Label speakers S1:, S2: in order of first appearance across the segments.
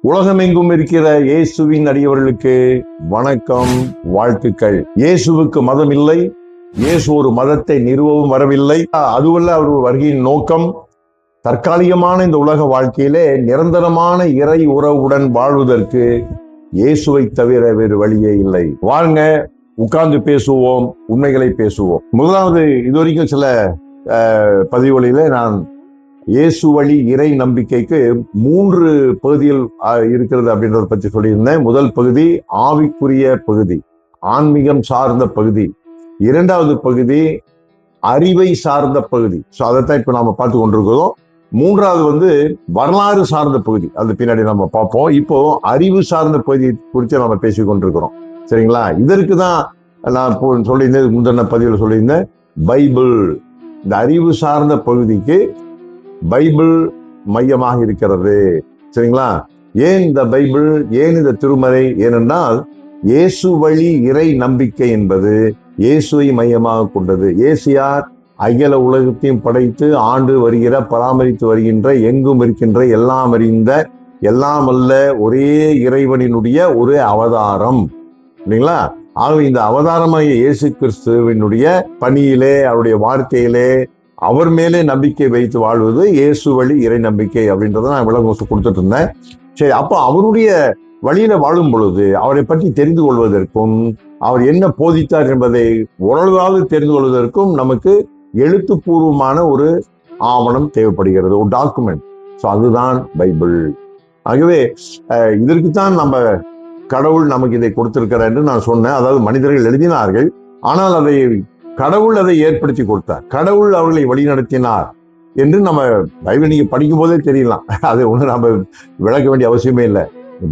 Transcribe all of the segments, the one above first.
S1: உலகமெங்கும் இருக்கிற இயேசுவின் அடியவர்களுக்கு வணக்கம், வாழ்த்துக்கள். இயேசுவுக்கு மதம் இல்லை. இயேசு ஒரு மதத்தை நிறுவவும் வரவில்லை. அதுவல்ல அவர் வருகையின் நோக்கம். தற்காலிகமான இந்த உலக வாழ்க்கையிலே நிரந்தரமான இறை உறவுடன் வாழ்வதற்கு இயேசுவை தவிர வேறு வழியே இல்லை. வாருங்க, உட்கார்ந்து பேசுவோம், உண்மைகளை பேசுவோம். முதலாவது, இதுவரைக்கும் சில பதிவுகளிலே நான் இயேசு வழி இறை நம்பிக்கைக்கு 3 பகுதியில் இருக்கிறது அப்படின்றத பற்றி சொல்லியிருந்தேன். முதல் பகுதி ஆவிக்குரிய பகுதி, ஆன்மீகம் சார்ந்த பகுதி. 2வது பகுதி அறிவை சார்ந்த பகுதி. அதைத்தான் இப்ப நாம பார்த்து கொண்டிருக்கிறோம். 3வது வரலாறு சார்ந்த பகுதி, அது பின்னாடி நம்ம பார்ப்போம். இப்போ அறிவு சார்ந்த பகுதி குறித்து நம்ம பேசி கொண்டிருக்கிறோம். சரிங்களா? இதற்கு தான் நான் சொல்லியிருந்தேன், முந்தின பதிவில் சொல்லியிருந்தேன், பைபிள். இந்த அறிவு சார்ந்த பகுதிக்கு பைபிள் மையமாக இருக்கிறது. சரிங்களா? ஏன் இந்த பைபிள், ஏன் இந்த திருமறை? ஏனென்றால் இயேசு வழி இறை நம்பிக்கை என்பது இயேசுவை மையமாக கொண்டது. இயேசு யார்? அகில உலகத்தையும் படைத்து ஆண்டு வருகிற, பராமரித்து வருகின்ற, எங்கும் இருக்கின்ற, எல்லாம் அறிந்த, எல்லாம் அல்ல ஒரே இறைவனினுடைய ஒரு அவதாரம். இல்லைங்களா? ஆகவே இந்த அவதாரமாகிய இயேசு கிறிஸ்துவினுடைய பணியிலே, அவருடைய வார்த்தையிலே, அவர் மேலே நம்பிக்கை வைத்து வாழ்வது இயேசு வழி இறை நம்பிக்கை அப்படின்றத நான் விளக்கம் கொடுத்துட்டு இருந்தேன். சரி, அப்போ அவருடைய வழியில வாழும் பொழுது அவரை பற்றி தெரிந்து கொள்வதற்கும், அவர் என்ன போதித்தார் என்பதை ஓரளவாவது தெரிந்து கொள்வதற்கும் நமக்கு எழுத்துப்பூர்வமான ஒரு ஆவணம் தேவைப்படுகிறது, ஒரு டாக்குமெண்ட். அதுதான் பைபிள். ஆகவே இதற்குத்தான் நம்ம கடவுள் நமக்கு இதை கொடுத்திருக்கிறார் என்று நான் சொன்னேன். அதாவது மனிதர்கள் எழுதினார்கள், ஆனால் கடவுள் அதை ஏற்படுத்தி கொடுத்தார், கடவுள் அவர்களை வழிநடத்தினார் என்று நம்ம பைபிள் நீங்க படிக்கும் போதே தெரியலாம். அதை ஒன்று நம்ம விளக்க வேண்டிய அவசியமே இல்லை.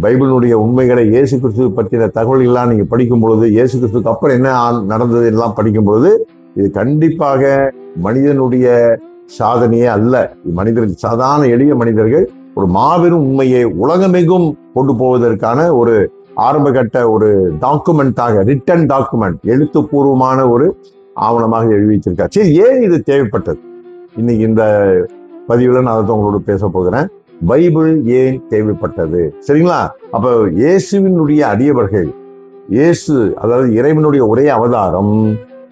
S1: பைபிளுடைய உண்மைகளை, இயேசு கிறிஸ்துவை பற்றின தகவல்கள்லாம் நீங்க படிக்கும் பொழுது, இயேசு கிறிஸ்துக்கு அப்புறம் என்ன நடந்தது எல்லாம் படிக்கும் பொழுது, இது கண்டிப்பாக மனிதனுடைய சாதனையே அல்ல. மனிதர்கள், சாதாரண எளிய மனிதர்கள் ஒரு மாபெரும் உண்மையை உலகமெங்கும் கொண்டு போவதற்கான ஒரு ஆரம்ப கட்ட ஒரு டாக்குமெண்டாக, ரிட்டன் டாக்குமெண்ட், எழுத்துப்பூர்வமான ஒரு ஆவணமாக எழுதி வச்சிருக்காரு. சரி, ஏன் இது தேவைப்பட்டது? இன்னைக்கு இந்த பதிவுல நான் அதை உங்களோட பேச போகிறேன். பைபிள் ஏன் தேவைப்பட்டது? சரிங்களா? அப்ப இயேசுவினுடைய அடியவர்கள், இயேசு அதாவது இறைவனுடைய ஒரே அவதாரம்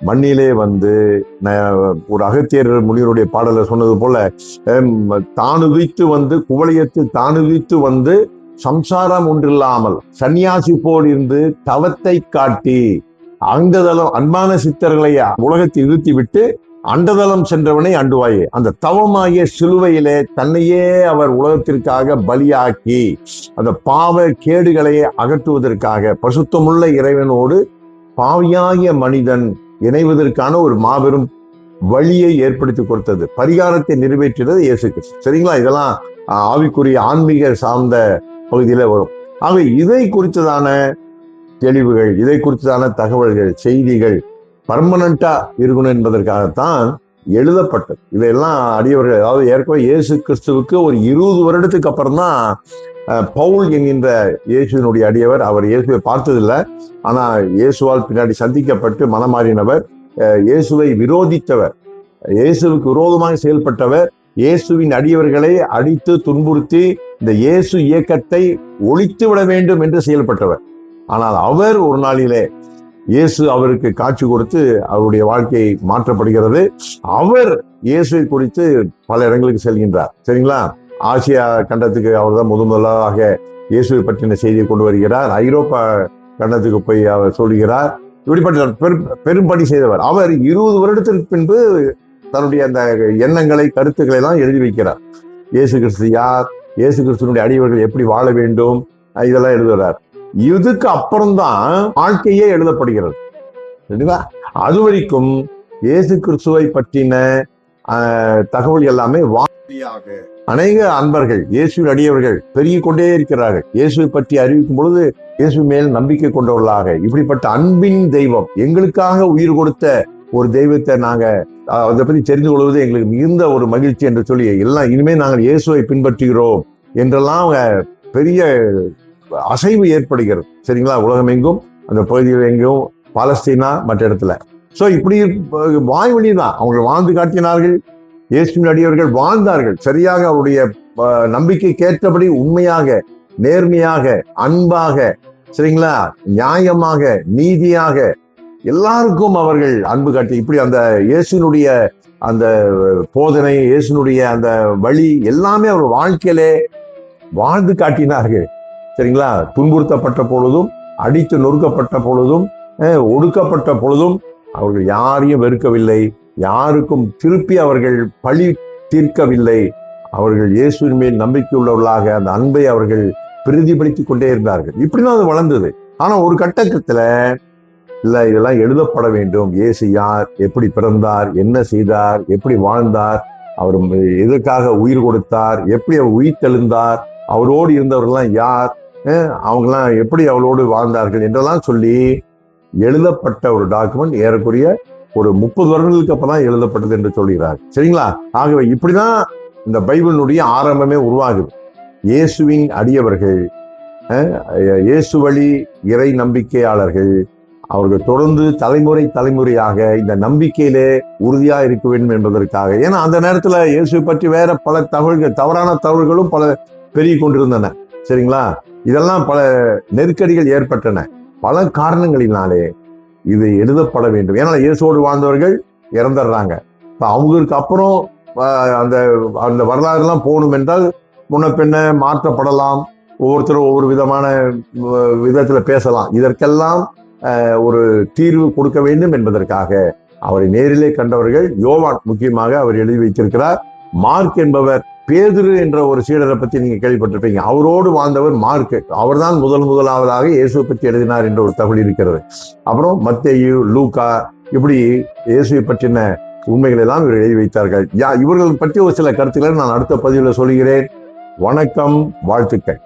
S1: மண்ணிலே வந்து, ஒரு அகத்தியர் முனிவருடைய பாடல சொன்னது போல, தானுதித்து வந்து குவளையத்தில் தானுதித்து வந்து சம்சாரம் ஒன்றில்லாமல் சன்னியாசி போல் இருந்து தவத்தை காட்டி அங்கதளம் அன்பான சித்தர்களை உலகத்தை நிறுத்தி விட்டு அண்டதளம் சென்றவனை அண்டுவாயே, அந்த தவமாகிய சிலுவையிலே தன்னையே அவர் உலகத்திற்காக பலியாக்கி அந்த பாவ கேடுகளை அகற்றுவதற்காக பசுத்தமுள்ள இறைவனோடு பாவியாகிய மனிதன் இணைவதற்கான ஒரு மாபெரும் வழியை ஏற்படுத்தி கொடுத்தது, பரிகாரத்தை நிறைவேற்றியது இயேசு கிறிஸ்து. சரிங்களா? இதெல்லாம் ஆவிக்குரிய ஆன்மீக சார்ந்த பகுதியில வரும். ஆக இதை குறித்ததான தெளிவுகள், இதை குறித்ததான தகவல்கள், செய்திகள் பர்மனண்டா இருக்கணும் என்பதற்காகத்தான் எழுதப்பட்டது. இதையெல்லாம் அடியவர்கள், அதாவது ஏற்கனவே இயேசு கிறிஸ்துவுக்கு ஒரு 20 வருடத்துக்கு அப்புறம் தான் பவுல் என்கின்ற இயேசுவினுடைய அடியவர், அவர் இயேசுவை பார்த்ததில்லை, ஆனா இயேசுவால் பின்னாடி சந்திக்கப்பட்டு மனமாறினவர், இயேசுவை விரோதித்தவர், இயேசுவுக்கு விரோதமாக செயல்பட்டவர், இயேசுவின் அடியவர்களை அடித்து துன்புறுத்தி இந்த இயேசு இயக்கத்தை ஒழித்து விட வேண்டும் என்று செயல்பட்டவர். ஆனால் அவர் ஒரு நாளிலே இயேசு அவருக்கு காட்சி கொடுத்து அவருடைய வாழ்க்கை மாற்றப்படுகிறது. அவர் இயேசுவை குறித்து பல இடங்களுக்கு செல்கின்றார். சரிங்களா? ஆசியா கண்டத்துக்கு அவர் தான் முதலாக இயேசுவை பற்றின செய்தியை கொண்டு வருகிறார். ஐரோப்பா கண்டத்துக்கு போய் அவர் சொல்கிறார். இப்படிப்பட்ட பெரும்படி செய்தவர். அவர் 20 வருடத்திற்கு பின்பு தன்னுடைய அந்த எண்ணங்களை, கருத்துக்களை எல்லாம் எழுதி வைக்கிறார். இயேசு கிறிஸ்து யார், இயேசு கிறிஸ்துனுடைய அடியவர்கள் எப்படி வாழ வேண்டும், இதெல்லாம் எழுதுகிறார். இதுக்கு அப்புறம்தான் வாழ்க்கையே எழுதப்படுகிறது. சரிங்களா? அது வரைக்கும் இயேசு கிறிஸ்துவை பற்றின தகவல் எல்லாமே வார்த்தையாக அநேக அன்பர்கள், இயேசுவின் அடியவர்கள் பெருகிக் கொண்டே இருக்கிறார்கள். இயேசுவை பற்றி அறிவிக்கும் பொழுது இயேசு மேல் நம்பிக்கை கொண்டவர்களாக, இப்படிப்பட்ட அன்பின் தெய்வம், எங்களுக்காக உயிர் கொடுத்த ஒரு தெய்வத்தை நாங்க அதை பற்றி தெரிந்து கொள்வது எங்களுக்கு மிகுந்த ஒரு மகிழ்ச்சி என்று சொல்லி எல்லாம் இனிமேல் நாங்கள் இயேசுவை பின்பற்றுகிறோம் என்றெல்லாம் பெரிய அசைவு ஏற்படுகிறது. சரிங்களா? உலகம் எங்கும், அந்த பகுதியில் எங்கும், பாலஸ்தீனா, மற்ற இடத்துல. இப்படி வாய்வழி தான் அவங்க வாழ்ந்து காட்டினார்கள். இயேசுவின் அடியவர்கள் வாழ்ந்தார்கள், சரியாக அவருடைய நம்பிக்கைக்கேற்றபடி உண்மையாக நேர்மையாக, அன்பாக, சரிங்களா, நியாயமாக, நீதியாக எல்லாருக்கும் அவர்கள் அன்பு காட்டி, இப்படி அந்த இயேசுனுடைய அந்த போதனை, இயேசுனுடைய அந்த வழி எல்லாமே அவர் வாழ்க்கையிலே வாழ்ந்து காட்டினார்கள். சரிங்களா, துன்புறுத்தப்பட்ட பொழுதும், அடித்து நொறுக்கப்பட்ட பொழுதும், ஒடுக்கப்பட்ட பொழுதும் அவர்கள் யாரையும் வெறுக்கவில்லை, யாருக்கும் திருப்பி அவர்கள் பழி தீர்க்கவில்லை. அவர்கள் இயேசுவின் மேல் நம்பிக்கை உள்ளவர்களாக அந்த அன்பை அவர்கள் பிரதிபலித்துக் கொண்டே இருந்தார்கள். இப்படிதான் அது வளர்ந்தது. ஆனா ஒரு கட்டத்துல இல்ல, இதெல்லாம் எழுதப்பட வேண்டும். இயேசு யார், எப்படி பிறந்தார், என்ன செய்தார், எப்படி வாழ்ந்தார், அவர் எதற்காக உயிர் கொடுத்தார், எப்படி அவர் உயிர் தெழுந்தார், அவரோடு இருந்தவர்கள்லாம் யார், அவங்கெல்லாம் எப்படி அவளோடு வாழ்ந்தார்கள் என்றெல்லாம் சொல்லி எழுதப்பட்ட ஒரு டாக்குமெண்ட் ஏறக்குறைய ஒரு 30 வருடங்களுக்கு அப்பதான் எழுதப்பட்டது என்று சொல்கிறார். சரிங்களா, ஆகவே இப்படிதான் இந்த பைபிளினுடைய ஆரம்பமே உருவாகுது. இயேசுவின் அடியவர்கள், இயேசு வழி இறை நம்பிக்கையாளர்கள், அவர்கள் தொடர்ந்து தலைமுறையாக இந்த நம்பிக்கையிலே உறுதியா இருக்க வேண்டும் என்பதற்காக. ஏன்னா அந்த நேரத்துல இயேசு பற்றி வேற பல தகவல்கள், தவறான தகவல்களும் பல பெருகி கொண்டிருந்தன. சரிங்களா, இதெல்லாம் பல நெருக்கடிகள் ஏற்பட்டன. பல காரணங்களினாலே இது எழுதப்பட வேண்டும். ஏன்னா இயேசுவோடு வாழ்ந்தவர்கள் இறந்துடுறாங்க. அவங்களுக்கு அப்புறம் அந்த அந்த வரலாறு எல்லாம் போகணும் என்றால் முன்ன பின்ன மாற்றப்படலாம். ஒவ்வொருத்தரும் ஒவ்வொரு விதமான விதத்துல பேசலாம். இதற்கெல்லாம் ஒரு தீர்வு கொடுக்க வேண்டும் என்பதற்காக அவரை நேரிலே கண்டவர்கள் யோவான் முக்கியமாக அவர் எழுதி வைத்திருக்கிறார். மார்க் என்பவர், பேதுரு என்ற ஒரு சீடரை பத்தி நீங்க கேள்விப்பட்டிருப்பீங்க. அவரோடு வாழ்ந்தவர் மார்க். அவர்தான் முதலாவதாக இயேசுவை பற்றி எழுதினார் என்ற ஒரு தகவல் இருக்கிறது. அப்புறம் மத்தேயு, லூக்கா, இப்படி இயேசுவை பற்றின உண்மைகள் எல்லாம் இவர் எழுதி வைத்தார்கள். இவர்கள் பற்றி ஒரு சில கருத்துக்களை நான் அடுத்த பதிவில் சொல்கிறேன். வணக்கம், வாழ்த்துக்கள்.